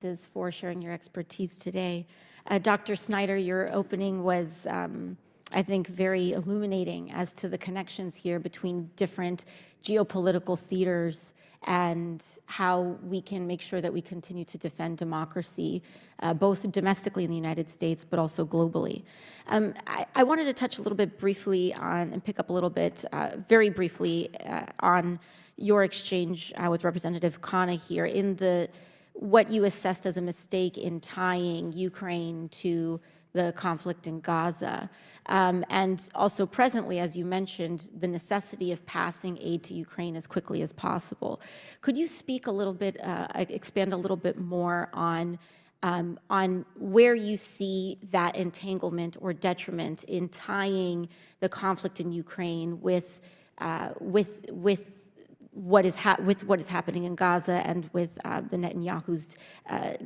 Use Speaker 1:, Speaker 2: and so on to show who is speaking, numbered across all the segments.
Speaker 1: For sharing your expertise today. Dr. Snyder, your opening was, I think, very illuminating as to the connections here between different geopolitical theaters and how we can make sure that we continue to defend democracy, both domestically in the United States, but also globally. I wanted to touch a little bit briefly on, and pick up a little bit, very briefly, on your exchange with Representative Khanna here in what you assessed as a mistake in tying Ukraine to the conflict in Gaza. And also presently, as you mentioned, the necessity of passing aid to Ukraine as quickly as possible. Could you speak a little bit, expand a little bit more on where you see that entanglement or detriment in tying the conflict in Ukraine with what is happening in Gaza and with the Netanyahu's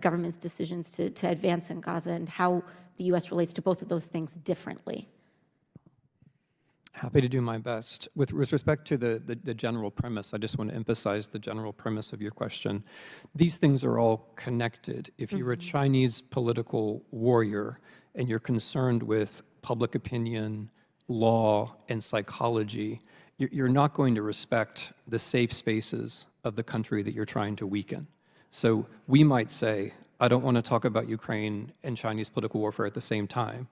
Speaker 1: government's decisions to advance in Gaza, and how the U.S. relates to both of those things differently?
Speaker 2: Happy to do my best. With respect to the general premise, I just want to emphasize the general premise of your question. These things are all connected. If you're a Chinese political warrior and you're concerned with public opinion, law, and psychology, you're not going to respect the safe spaces of the country that you're trying to weaken. So we might say, I don't want to talk about Ukraine and Chinese political warfare at the same time,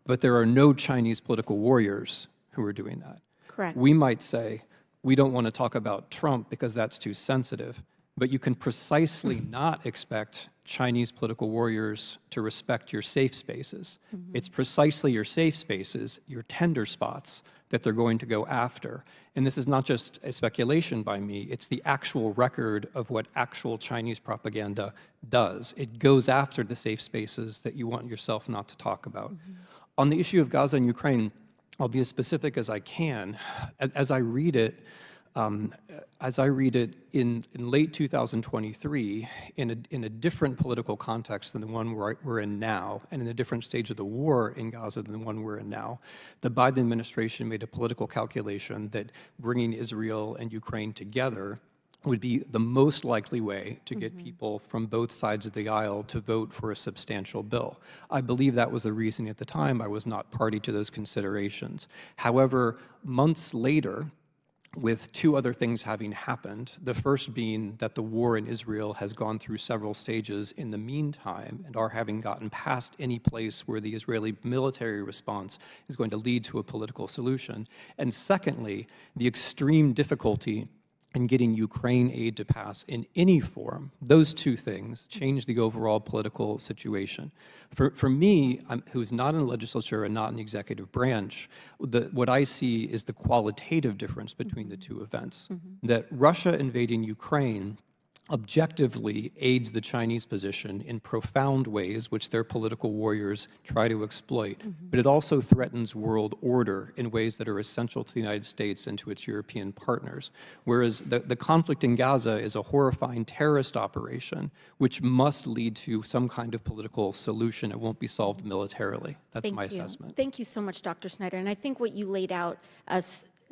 Speaker 2: but there are no Chinese political warriors who are doing that.
Speaker 1: Correct.
Speaker 2: We might say, we don't want to talk about Trump because that's too sensitive, but you can precisely not expect Chinese political warriors to respect your safe spaces. It's precisely your safe spaces, your tender spots, that they're going to go after. And this is not just a speculation by me, it's the actual record of what actual Chinese propaganda does. It goes after the safe spaces that you want yourself not to talk about. On the issue of Gaza and Ukraine, I'll be as specific as I can. As I read it in late 2023, in a different political context than the one we're in now, and in a different stage of the war in Gaza than the one we're in now, the Biden administration made a political calculation that bringing Israel and Ukraine together would be the most likely way to get people from both sides of the aisle to vote for a substantial bill. I believe that was the reason at the time. I was not party to those considerations. However, months later, with two other things having happened, the first being that the war in Israel has gone through several stages in the meantime and are having gotten past any place where the Israeli military response is going to lead to a political solution. And secondly, the extreme difficulty in getting Ukraine aid to pass in any form. Those two things change the overall political situation. For me, who's not in the legislature and not in the executive branch, what I see is the qualitative difference between the two events. That Russia invading Ukraine objectively aids the Chinese position in profound ways, which their political warriors try to exploit. But it also threatens world order in ways that are essential to the United States and to its European partners. Whereas the conflict in Gaza is a horrifying terrorist operation, which must lead to some kind of political solution. It won't be solved militarily. That's my assessment.
Speaker 1: Thank you so much, Dr. Snyder. And I think what you laid out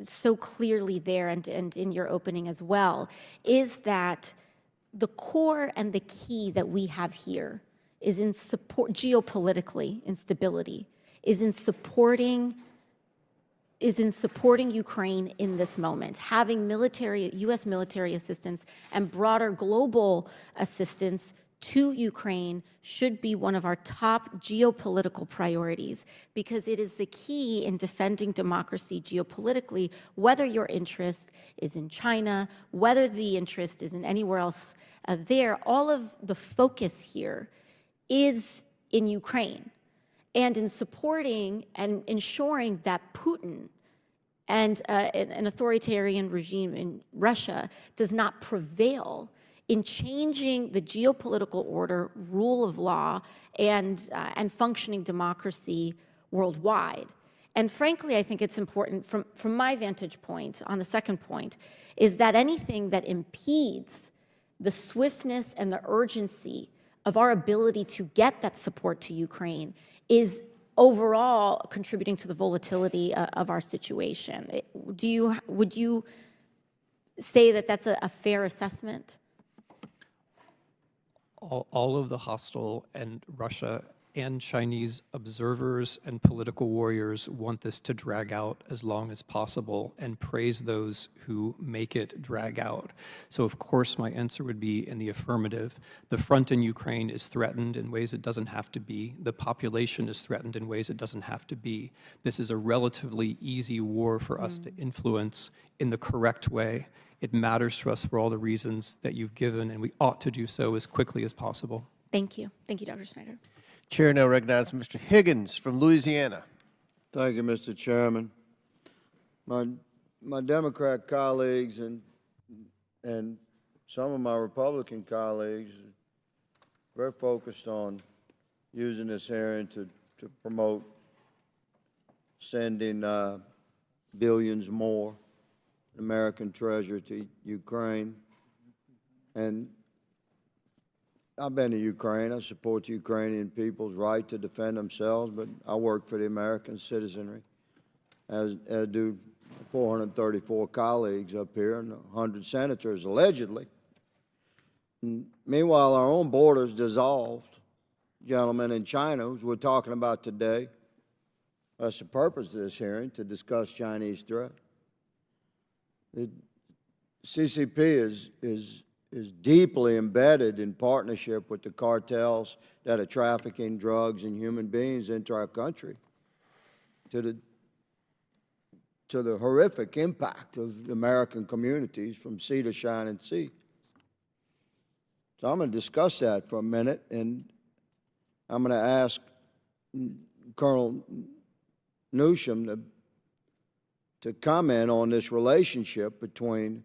Speaker 1: so clearly there and in your opening as well is that the core and the key that we have here is in support, geopolitically, instability, is in supporting Ukraine in this moment. Having U.S. military assistance and broader global assistance to Ukraine should be one of our top geopolitical priorities, because it is the key in defending democracy geopolitically, whether your interest is in China, whether the interest is in anywhere else there. All of the focus here is in Ukraine and in supporting and ensuring that Putin and an authoritarian regime in Russia does not prevail in changing the geopolitical order, rule of law, and functioning democracy worldwide. And frankly, I think it's important from my vantage point, on the second point, is that anything that impedes the swiftness and the urgency of our ability to get that support to Ukraine is overall contributing to the volatility of our situation. Would you say that that's a fair assessment?
Speaker 2: all of the hostile and Russia and Chinese observers and political warriors want this to drag out as long as possible and praise those who make it drag out. So of course my answer would be in the affirmative. The front in Ukraine is threatened in ways it doesn't have to be. The population is threatened in ways it doesn't have to be. This is a relatively easy war for us to influence in the correct way. It matters to us for all the reasons that you've given, and we ought to do so as quickly as possible.
Speaker 1: Thank you. Thank you, Dr. Snyder.
Speaker 3: Chair now recognizes Mr. Higgins from Louisiana.
Speaker 4: Thank you, Mr. Chairman. My Democrat colleagues and some of my Republican colleagues are very focused on using this hearing to promote sending billions more American treasure to Ukraine. And I've been to Ukraine. I support the Ukrainian people's right to defend themselves, but I work for the American citizenry, as do 434 colleagues up here and 100 senators, allegedly. And meanwhile, our own borders dissolved, gentlemen, in China, as we're talking about today. That's the purpose of this hearing, to discuss Chinese threat. The CCP is deeply embedded in partnership with the cartels that are trafficking drugs and human beings into our country, to the horrific impact of the American communities from sea to shining sea. So I'm going to discuss that for a minute, and I'm going to ask Colonel Newsham to comment on this relationship between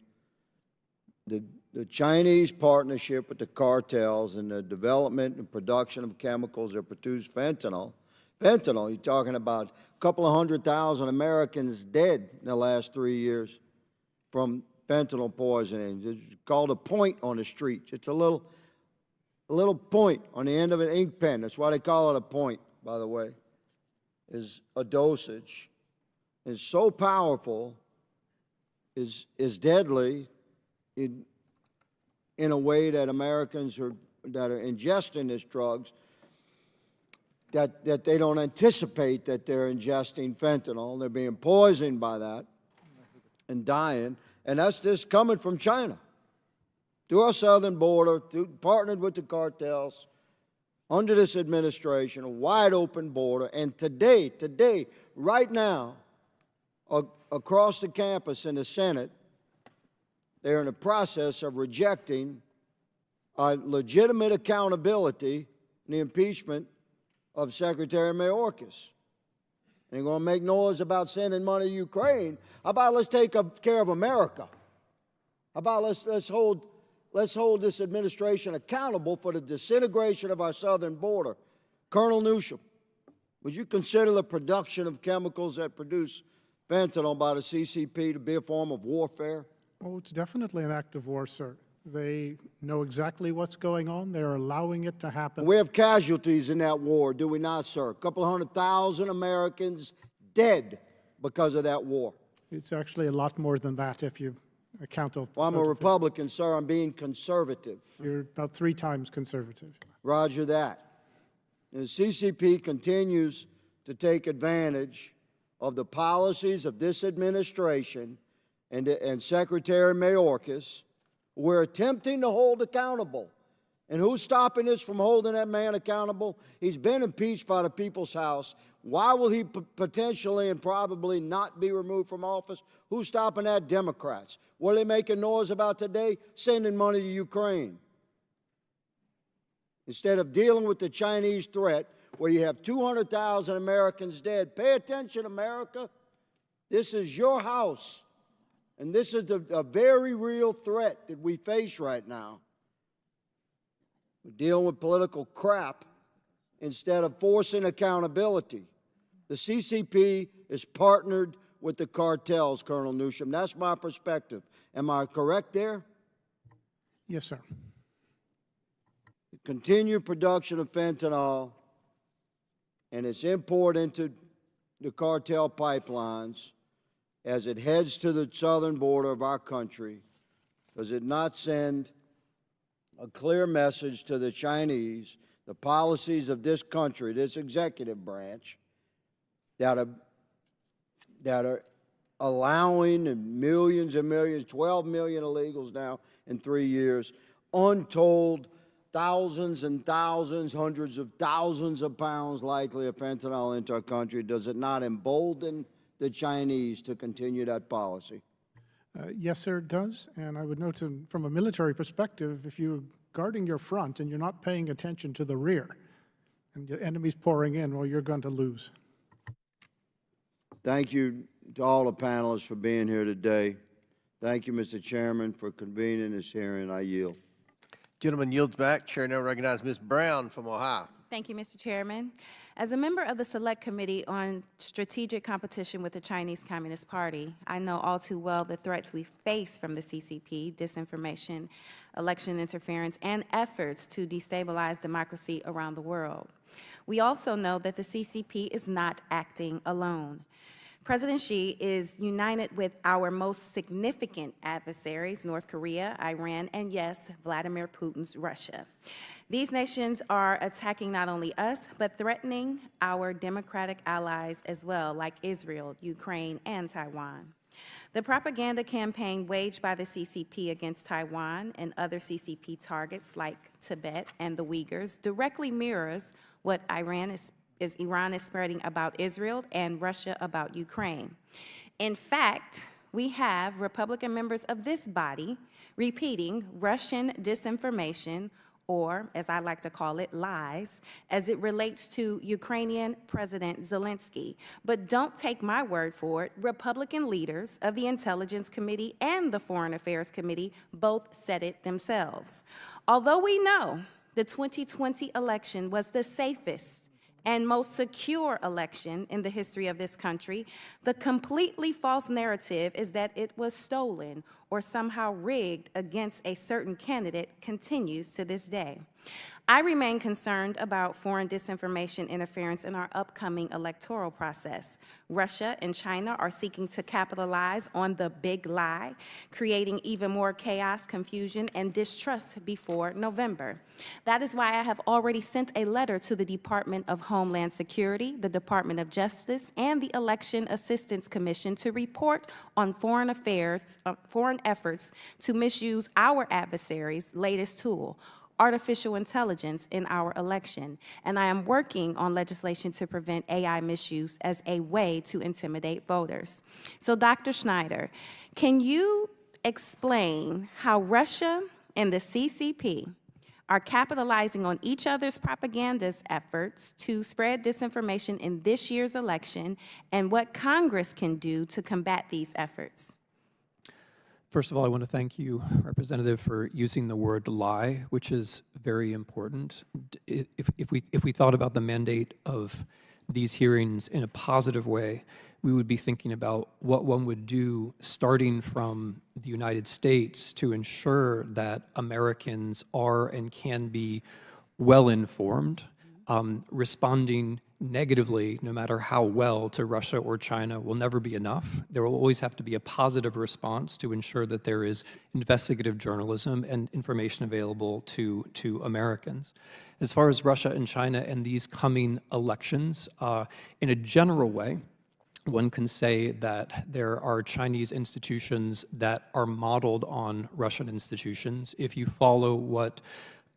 Speaker 4: the Chinese partnership with the cartels and the development and production of chemicals that produce fentanyl. Fentanyl, you're talking about a couple of 100,000 Americans dead in the last 3 years from fentanyl poisoning. It's called a point on the street. It's a little point on the end of an ink pen. That's why they call it a point, by the way, is a dosage. It's so powerful, is deadly in a way that Americans that are ingesting these drugs, that they don't anticipate that they're ingesting fentanyl. They're being poisoned by that and dying. And that's just coming from China. Through our southern border, partnered with the cartels, under this administration, a wide open border. And today, right now, across the campus in the Senate, they're in the process of rejecting legitimate accountability in the impeachment of Secretary Mayorkas. And they're going to make noise about sending money to Ukraine. How about let's take care of America? How about let's hold this administration accountable for the disintegration of our southern border? Colonel Newsham, would you consider the production of chemicals that produce fentanyl by the CCP to be a form of warfare?
Speaker 5: Oh, it's definitely an act of war, sir. They know exactly what's going on. They're allowing it to happen.
Speaker 4: We have casualties in that war, do we not, sir? A couple 100,000 Americans dead because of that war.
Speaker 5: It's actually a lot more than that if you account of...
Speaker 4: Well, I'm a Republican, sir. I'm being conservative.
Speaker 5: You're about 3 times conservative.
Speaker 4: Roger that. And the CCP continues to take advantage of the policies of this administration and Secretary Mayorkas. We're attempting to hold accountable. And who's stopping us from holding that man accountable? He's been impeached by the People's House. Why will he potentially and probably not be removed from office? Who's stopping that? Democrats. What are they making noise about today? Sending money to Ukraine. Instead of dealing with the Chinese threat, where you have 200,000 Americans dead. Pay attention, America. This is your house. And this is a very real threat that we face right now. We're dealing with political crap instead of forcing accountability. The CCP is partnered with the cartels, Colonel Newsham. That's my perspective. Am I correct there?
Speaker 5: Yes, sir.
Speaker 4: The continued production of fentanyl and its import into the cartel pipelines as it heads to the southern border of our country, does it not send a clear message to the Chinese, the policies of this country, this executive branch, that are allowing millions and millions, 12 million illegals now in 3 years, untold thousands and thousands, hundreds of thousands of pounds likely of fentanyl into our country. Does it not embolden the Chinese to continue that policy?
Speaker 5: Yes, sir, it does. And I would note from a military perspective, if you're guarding your front and you're not paying attention to the rear, and your enemy's pouring in, well, you're going to lose.
Speaker 4: Thank you to all the panelists for being here today. Thank you, Mr. Chairman, for convening this hearing. I yield.
Speaker 3: Gentleman yields back. Chair now recognizes Ms. Brown from Ohio.
Speaker 6: Thank you, Mr. Chairman. As a member of the Select Committee on Strategic Competition with the Chinese Communist Party, I know all too well the threats we face from the CCP, disinformation, election interference, and efforts to destabilize democracy around the world. We also know that the CCP is not acting alone. President Xi is united with our most significant adversaries, North Korea, Iran, and yes, Vladimir Putin's Russia. These nations are attacking not only us, but threatening our democratic allies as well, like Israel, Ukraine, and Taiwan. The propaganda campaign waged by the CCP against Taiwan and other CCP targets like Tibet and the Uyghurs directly mirrors what Iran is spreading about Israel and Russia about Ukraine. In fact, we have Republican members of this body repeating Russian disinformation, or as I like to call it, lies, as it relates to Ukrainian President Zelensky. But don't take my word for it. Republican leaders of the Intelligence Committee and the Foreign Affairs Committee both said it themselves. Although we know the 2020 election was the safest and most secure election in the history of this country, the completely false narrative is that it was stolen or somehow rigged against a certain candidate continues to this day. I remain concerned about foreign disinformation interference in our upcoming electoral process. Russia and China are seeking to capitalize on the big lie, creating even more chaos, confusion, and distrust before November. That is why I have already sent a letter to the Department of Homeland Security, the Department of Justice, and the Election Assistance Commission to report on foreign efforts to misuse our adversaries' latest tool, artificial intelligence, in our election. And I am working on legislation to prevent AI misuse as a way to intimidate voters. So, Dr. Schneider, can you explain how Russia and the CCP are capitalizing on each other's propagandist efforts to spread disinformation in this year's election, and what Congress can do to combat these efforts?
Speaker 2: First of all, I want to thank you, Representative, for using the word lie, which is very important. If we thought about the mandate of these hearings in a positive way, we would be thinking about what one would do starting from the United States to ensure that Americans are and can be well-informed. Responding negatively, no matter how well, to Russia or China will never be enough. There will always have to be a positive response to ensure that there is investigative journalism and information available to Americans. As far as Russia and China and these coming elections, in a general way, one can say that there are Chinese institutions that are modeled on Russian institutions. If you follow what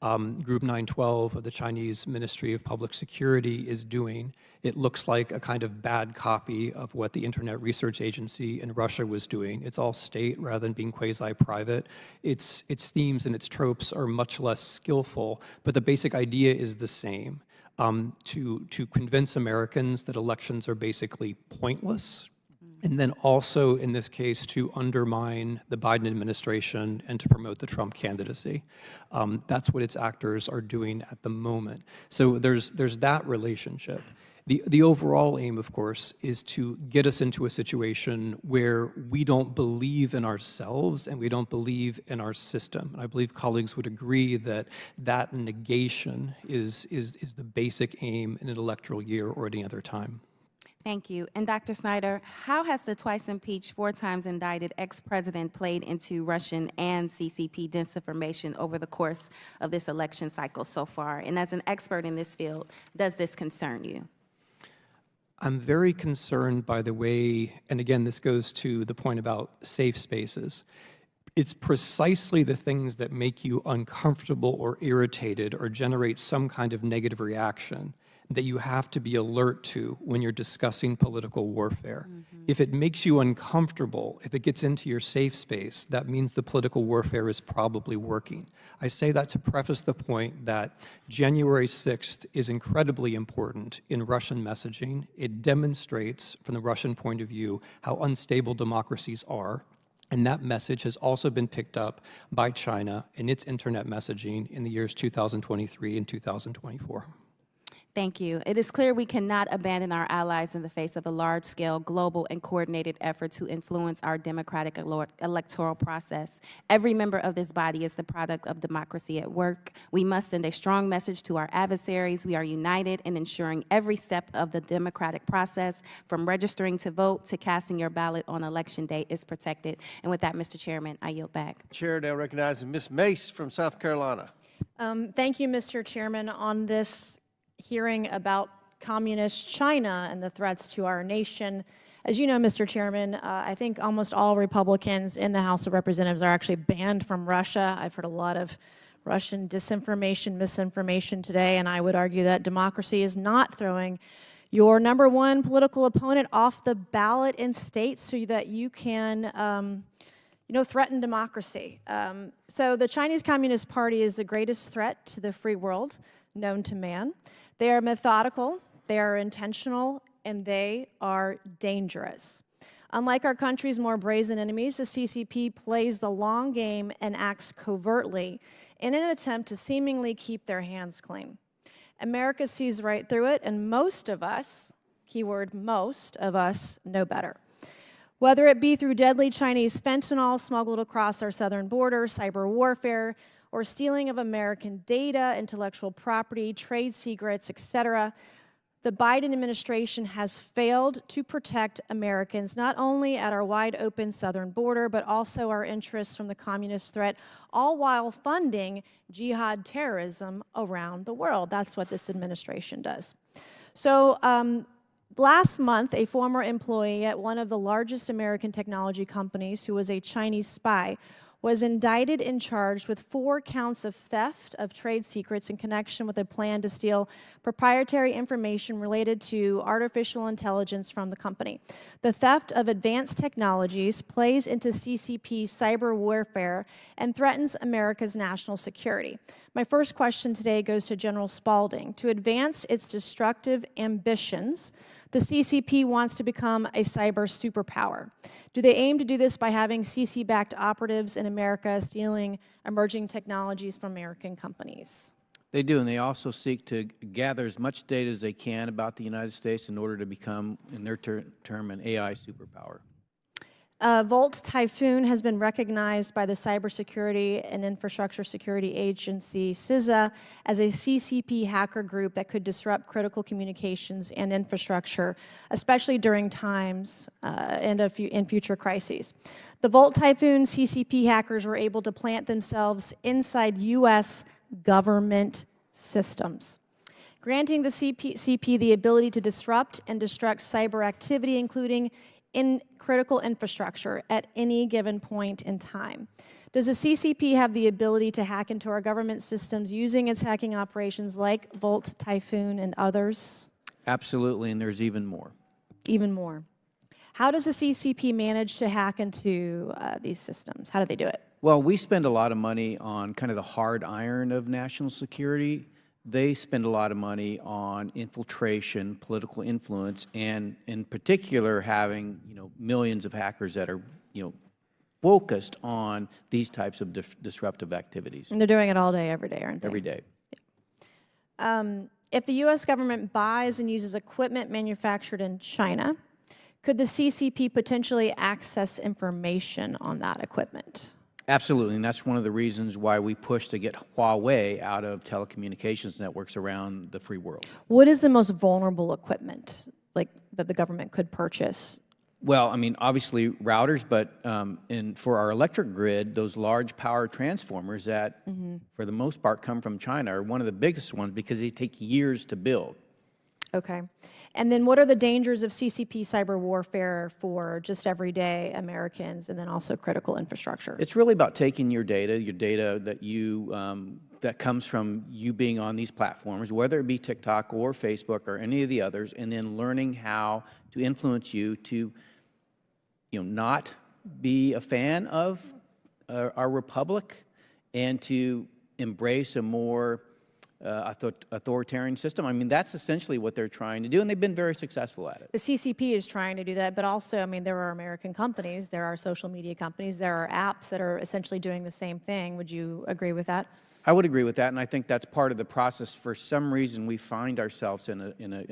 Speaker 2: Group 912 of the Chinese Ministry of Public Security is doing, it looks like a kind of bad copy of what the Internet Research Agency in Russia was doing. It's all state rather than being quasi-private. Its themes and its tropes are much less skillful, but the basic idea is the same. To convince Americans that elections are basically pointless, and then also, in this case, to undermine the Biden administration and to promote the Trump candidacy. That's what its actors are doing at the moment. So there's that relationship. The overall aim, of course, is to get us into a situation where we don't believe in ourselves and we don't believe in our system. And I believe colleagues would agree that that negation is the basic aim in an electoral year or any other time.
Speaker 6: Thank you. And Dr. Snyder, how has the twice impeached, 4 times indicted ex-president played into Russian and CCP disinformation over the course of this election cycle so far? And as an expert in this field, does this concern you?
Speaker 2: I'm very concerned by the way, and again, this goes to the point about safe spaces. It's precisely the things that make you uncomfortable or irritated or generate some kind of negative reaction that you have to be alert to when you're discussing political warfare. If it makes you uncomfortable, if it gets into your safe space, that means the political warfare is probably working. I say that to preface the point that January 6th is incredibly important in Russian messaging. It demonstrates, from the Russian point of view, how unstable democracies are. And that message has also been picked up by China in its internet messaging in the years 2023 and 2024.
Speaker 6: Thank you. It is clear we cannot abandon our allies in the face of a large-scale, global, and coordinated effort to influence our democratic electoral process. Every member of this body is the product of democracy at work. We must send a strong message to our adversaries. We are united in ensuring every step of the democratic process, from registering to vote to casting your ballot on election day, is protected. And with that, Mr. Chairman, I yield back.
Speaker 3: Chair now recognizes Ms. Mace from South Carolina.
Speaker 7: Thank you, Mr. Chairman. On this hearing about communist China and the threats to our nation, as you know, Mr. Chairman, I think almost all Republicans in the House of Representatives are actually banned from Russia. I've heard a lot of Russian disinformation, misinformation today, and I would argue that democracy is not throwing your #1 political opponent off the ballot in states so that you can threaten democracy. So the Chinese Communist Party is the greatest threat to the free world known to man. They are methodical, they are intentional, and they are dangerous. Unlike our country's more brazen enemies, the CCP plays the long game and acts covertly in an attempt to seemingly keep their hands clean. America sees right through it, and most of us, keyword most of us, know better. Whether it be through deadly Chinese fentanyl smuggled across our southern border, cyber warfare, or stealing of American data, intellectual property, trade secrets, etc., the Biden administration has failed to protect Americans, not only at our wide-open southern border, but also our interests from the communist threat, all while funding jihad terrorism around the world. That's what this administration does. So last month, a former employee at one of the largest American technology companies who was a Chinese spy was indicted and charged with 4 counts of theft of trade secrets in connection with a plan to steal proprietary information related to artificial intelligence from the company. The theft of advanced technologies plays into CCP's cyber warfare and threatens America's national security. My first question today goes to General Spalding. To advance its destructive ambitions, the CCP wants to become a cyber superpower. Do they aim to do this by having CC-backed operatives in America stealing emerging technologies from American companies?
Speaker 8: They do, and they also seek to gather as much data as they can about the United States in order to become, in their term, an AI superpower.
Speaker 7: Volt Typhoon has been recognized by the Cybersecurity and Infrastructure Security Agency, CISA, as a CCP hacker group that could disrupt critical communications and infrastructure, especially during times and in future crises. The Volt Typhoon CCP hackers were able to plant themselves inside U.S. government systems, granting the CP the ability to disrupt and destruct cyber activity, including in critical infrastructure at any given point in time. Does the CCP have the ability to hack into our government systems using its hacking operations like Volt, Typhoon, and others?
Speaker 8: Absolutely, and there's even more.
Speaker 7: Even more. How does the CCP manage to hack into these systems? How do they do it?
Speaker 8: Well, we spend a lot of money on kind of the hard iron of national security. They spend a lot of money on infiltration, political influence, and in particular having, millions of hackers that are, focused on these types of disruptive activities.
Speaker 7: And they're doing it all day, every day, aren't they?
Speaker 8: Every day.
Speaker 7: If the U.S. government buys and uses equipment manufactured in China, could the CCP potentially access information on that equipment?
Speaker 8: Absolutely, and that's one of the reasons why we push to get Huawei out of telecommunications networks around the free world.
Speaker 7: What is the most vulnerable equipment like, that the government could purchase?
Speaker 8: Well, I mean, obviously routers, but for our electric grid, those large power transformers that, for the most part, come from China are one of the biggest ones because they take years to build.
Speaker 7: Okay. And then what are the dangers of CCP cyber warfare for just everyday Americans and then also critical infrastructure?
Speaker 8: It's really about taking your data that you that comes from you being on these platforms, whether it be TikTok or Facebook or any of the others, and then learning how to influence you to, not be a fan of our republic and to embrace a more authoritarian system. I mean, that's essentially what they're trying to do, and they've been very successful at it.
Speaker 7: The CCP is trying to do that, but also, I mean, there are American companies, there are social media companies, there are apps that are essentially doing the same thing. Would you agree with that?
Speaker 8: I would agree with that, and I think that's part of the process. For some reason, we find ourselves in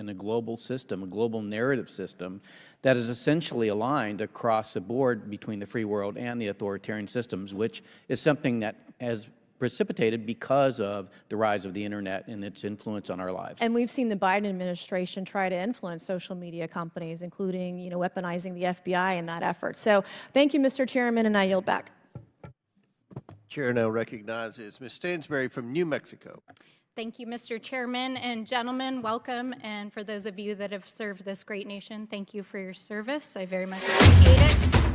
Speaker 8: a global system, a global narrative system that is essentially aligned across the board between the free world and the authoritarian systems, which is something that has precipitated because of the rise of the internet and its influence on our lives.
Speaker 7: And we've seen the Biden administration try to influence social media companies, including, weaponizing the FBI in that effort. So thank you, Mr. Chairman, and I yield back.
Speaker 3: Chair now recognizes Ms. Stansberry from New Mexico.
Speaker 9: Thank you, Mr. Chairman, and gentlemen, welcome. And for those of you that have served this great nation, thank you for your service. I very much appreciate it.